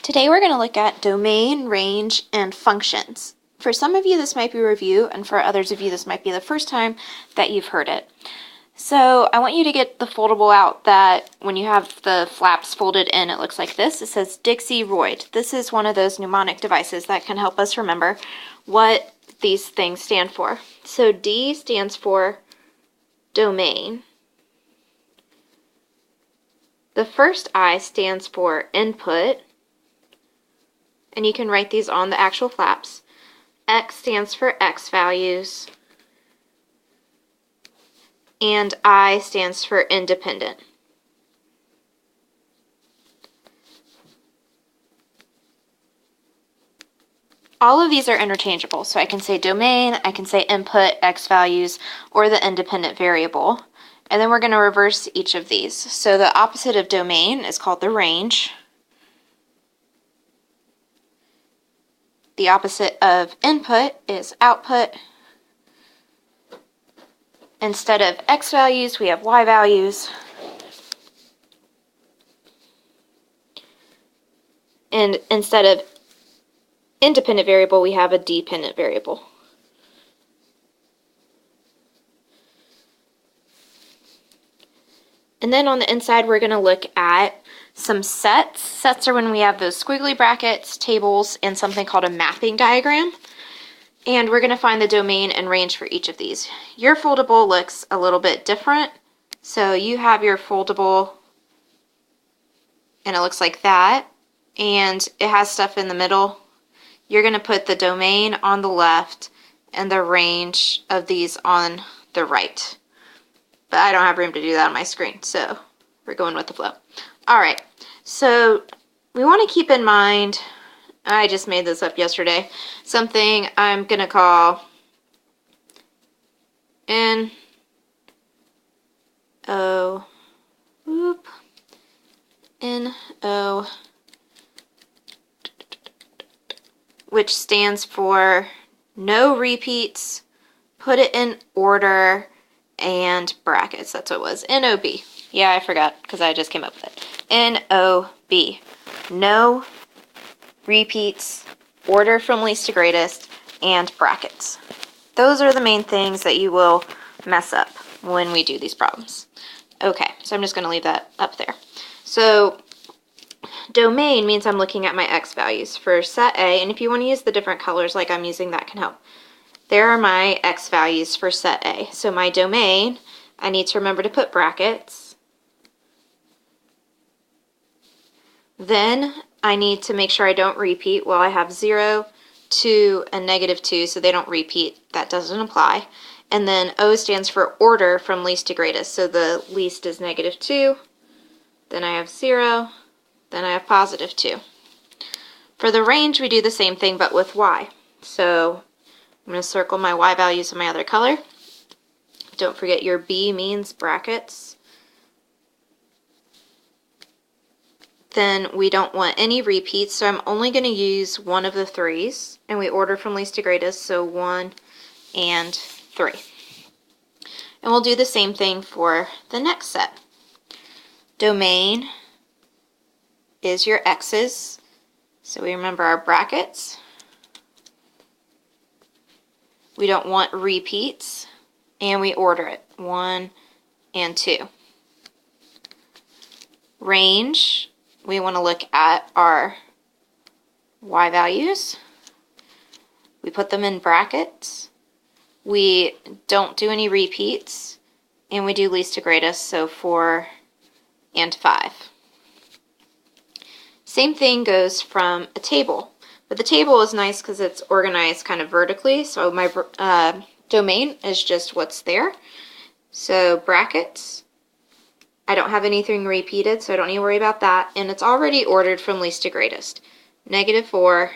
Today we're going to look at domain, range, and functions. For some of you this might be review, and for others of you this might be the first time that you've heard it. So I want you to get the foldable out that when you have the flaps folded in, it looks like this. It says Dixie Royd. This is one of those mnemonic devices that can help us remember what these things stand for. So D stands for domain. The first I stands for input. And you can write these on the actual flaps. X stands for X values. And I stands for independent. All of these are interchangeable, so I can say domain, I can say input, X values, or the independent variable. And then we're going to reverse each of these. So the opposite of domain is called the range. The opposite of input is output. Instead of X values, we have Y values. And instead of independent variable, we have a dependent variable. And then on the inside, we're going to look at some sets. Sets are when we have those squiggly brackets, tables, and something called a mapping diagram. And we're going to find the domain and range for each of these. Your foldable looks a little bit different. So you have your foldable, and it looks like that. And it has stuff in the middle. You're going to put the domain on the left and the range of these on the right. But I don't have room to do that on my screen, so we're going with the flow. All right, so we want to keep in mind, I just made this up yesterday, something I'm going to call N-O, N-O, which stands for no repeats, put it in order, and brackets. That's what it was. N-O-B. Yeah, I forgot because I just came up with it. N-O-B. No repeats, order from least to greatest, and brackets. Those are the main things that you will mess up when we do these problems. Okay, so I'm just going to leave that up there. So domain means I'm looking at my X values for set A, and if you want to use the different colors like I'm using, that can help. There are my X values for set A. So my domain, I need to remember to put brackets. Then I need to make sure I don't repeat. Well, I have 0, 2, and -2, so they don't repeat. That doesn't apply. And then O stands for order from least to greatest. So the least is -2. Then I have 0. Then I have +2. For the range, we do the same thing, but with Y. So I'm going to circle my Y values in my other color. Don't forget your B means brackets. Then we don't want any repeats, so I'm only going to use one of the 3s. And we order from least to greatest, so 1 and 3. And we'll do the same thing for the next set. Domain is your X's. So we remember our brackets. We don't want repeats, and we order it, 1 and 2. Range, we want to look at our Y values. We put them in brackets. We don't do any repeats, and we do least to greatest, so 4 and 5. Same thing goes from a table. But the table is nice because it's organized kind of vertically, so my domain is just what's there. So brackets, I don't have anything repeated, so I don't need to worry about that. And it's already ordered from least to greatest. -4,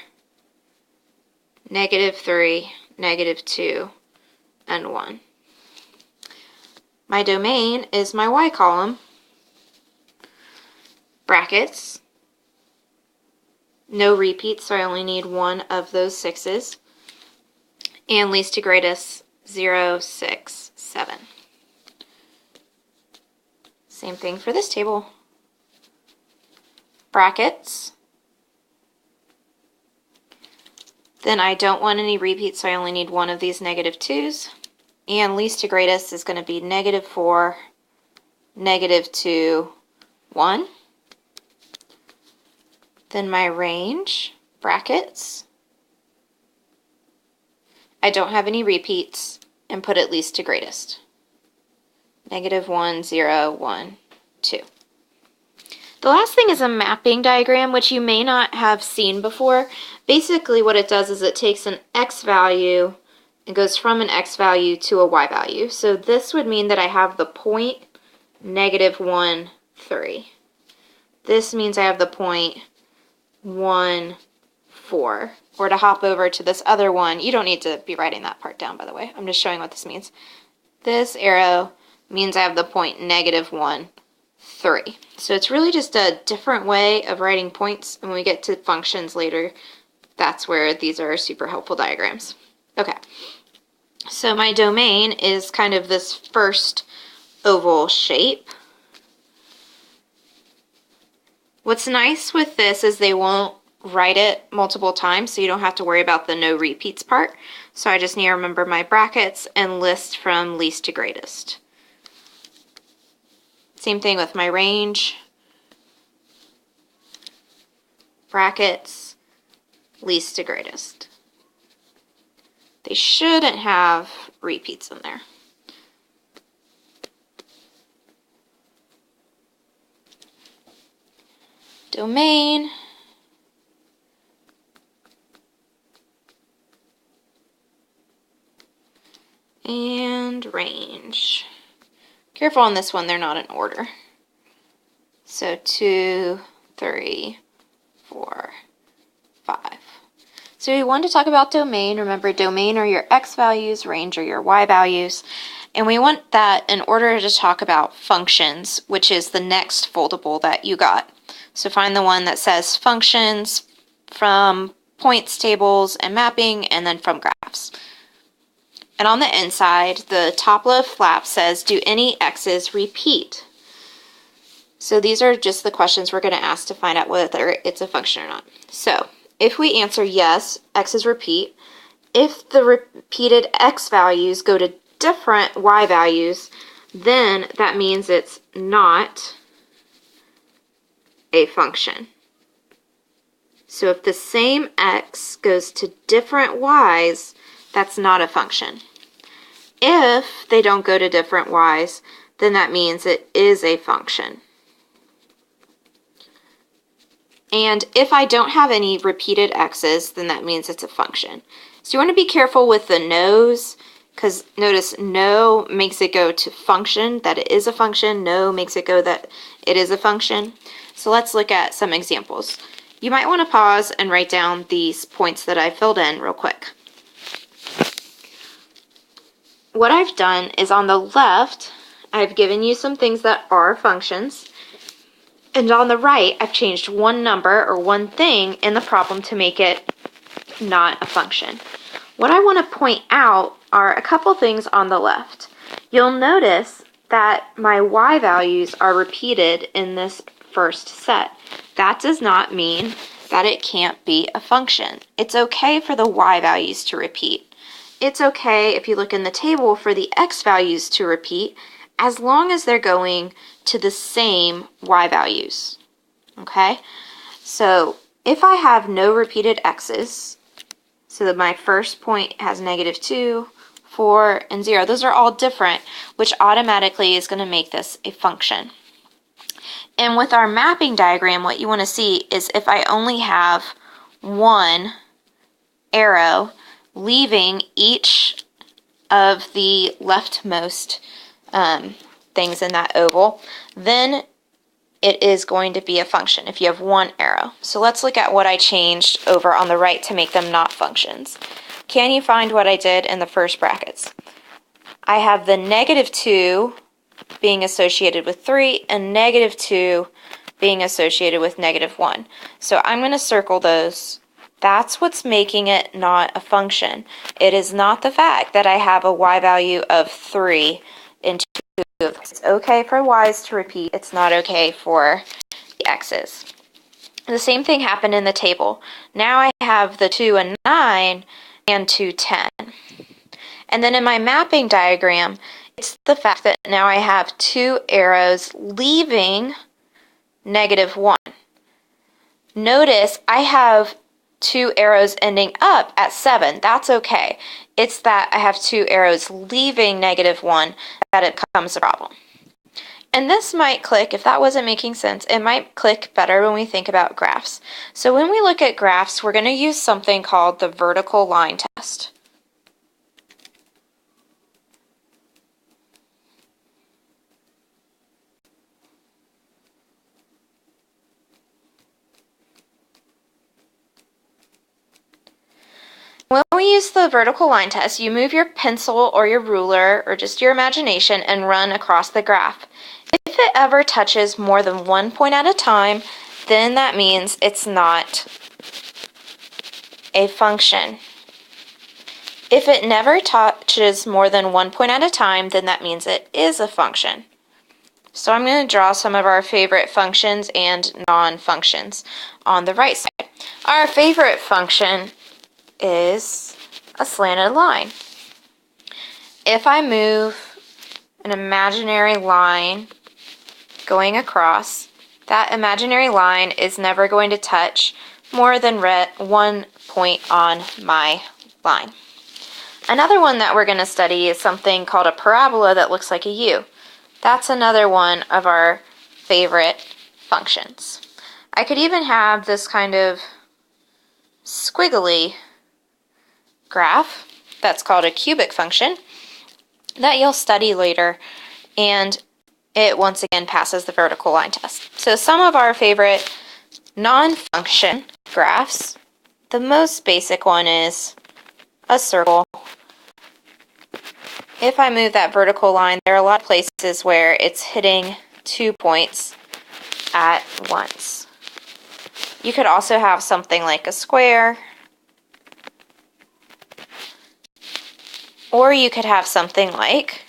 -3, -2, and 1. My domain is my Y column. Brackets. No repeats, so I only need one of those 6s. And least to greatest, 0, 6, 7. Same thing for this table. Brackets, Then I don't want any repeats, so I only need one of these -2's. And least to greatest is going to be -4, -2, 1. Then my range, brackets. I don't have any repeats, and put it least to greatest. -1, 0, 1, 2. The last thing is a mapping diagram, which you may not have seen before. Basically what it does is it takes an x value and goes from an x value to a y value. So this would mean that I have the point -1, 3. This means I have the point 1, 4. Or to hop over to this other one, you don't need to be writing that part down, by the way. I'm just showing what this means. This arrow means I have the point -1, 3. So it's really just a different way of writing points. And when we get to functions later, that's where these are super helpful diagrams. Okay, so my domain is kind of this first oval shape. What's nice with this is they won't write it multiple times, so you don't have to worry about the no repeats part. So I just need to remember my brackets and list from least to greatest. Same thing with my range, brackets, least to greatest. They shouldn't have repeats in there. Domain, and range. Careful on this one, they're not in order. So 2, 3, 4, 5. So we want to talk about domain. Remember, domain are your x values, range are your y values. And we want that in order to talk about functions, which is the next foldable that you got. So find the one that says functions from points tables and mapping, and then from graphs. And on the inside, the top left flap says, do any x's repeat? So these are just the questions we're going to ask to find out whether it's a function or not. So if we answer yes, x's repeat. If the repeated x values go to different y values, then that means it's not a function. So if the same x goes to different y's, that's not a function. If they don't go to different y's, then that means it is a function. And if I don't have any repeated x's, then that means it's a function. So you want to be careful with the no's, because notice no makes it go to function, that it is a function. No makes it go that it is a function. So let's look at some examples. You might want to pause and write down these points that I filled in real quick. What I've done is on the left, I've given you some things that are functions. And on the right, I've changed one number or one thing in the problem to make it not a function. What I want to point out are a couple things on the left. You'll notice that my y values are repeated in this first set. That does not mean that it can't be a function. It's okay for the y values to repeat. It's okay if you look in the table for the x values to repeat, as long as they're going to the same y values. Okay? So if I have no repeated x's, so that my first point has -2, 4, and 0, those are all different, which automatically is going to make this a function. And with our mapping diagram, what you want to see is if I only have one arrow leaving each of the leftmost things in that oval, then it is going to be a function if you have one arrow. So let's look at what I changed over on the right to make them not functions. Can you find what I did in the first brackets? I have the -2 being associated with 3 and -2 being associated with -1. So I'm going to circle those. That's what's making it not a function. It is not the fact that I have a y value of 3 in 2 of those. It's okay for y's to repeat. It's not okay for the x's. The same thing happened in the table. Now I have the 2 and 9 and 2, 10. And then in my mapping diagram, it's the fact that now I have 2 arrows leaving -1. Notice I have 2 arrows ending up at 7. That's okay. It's that I have 2 arrows leaving -1 that it becomes a problem. And this might click, if that wasn't making sense, it might click better when we think about graphs. So when we look at graphs, we're going to use something called the vertical line test. When we use the vertical line test, you move your pencil or your ruler or just your imagination and run across the graph. If it ever touches more than one point at a time, then that means it's not a function. If it never touches more than one point at a time, then that means it is a function. So I'm going to draw some of our favorite functions and non-functions on the right side. Our favorite function is a slanted line. If I move an imaginary line going across, that imaginary line is never going to touch more than one point on my line. Another one that we're going to study is something called a parabola that looks like a U. That's another one of our favorite functions. I could even have this kind of squiggly graph that's called a cubic function that you'll study later, and it once again passes the vertical line test. So some of our favorite non-function graphs, the most basic one is a circle. If I move that vertical line, there are a lot of places where it's hitting 2 points at once. You could also have something like a square, or you could have something like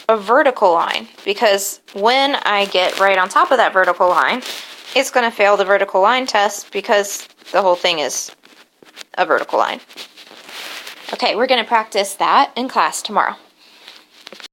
a vertical line, because when I get right on top of that vertical line, it's going to fail the vertical line test because the whole thing is a vertical line. Okay, we're going to practice that in class tomorrow.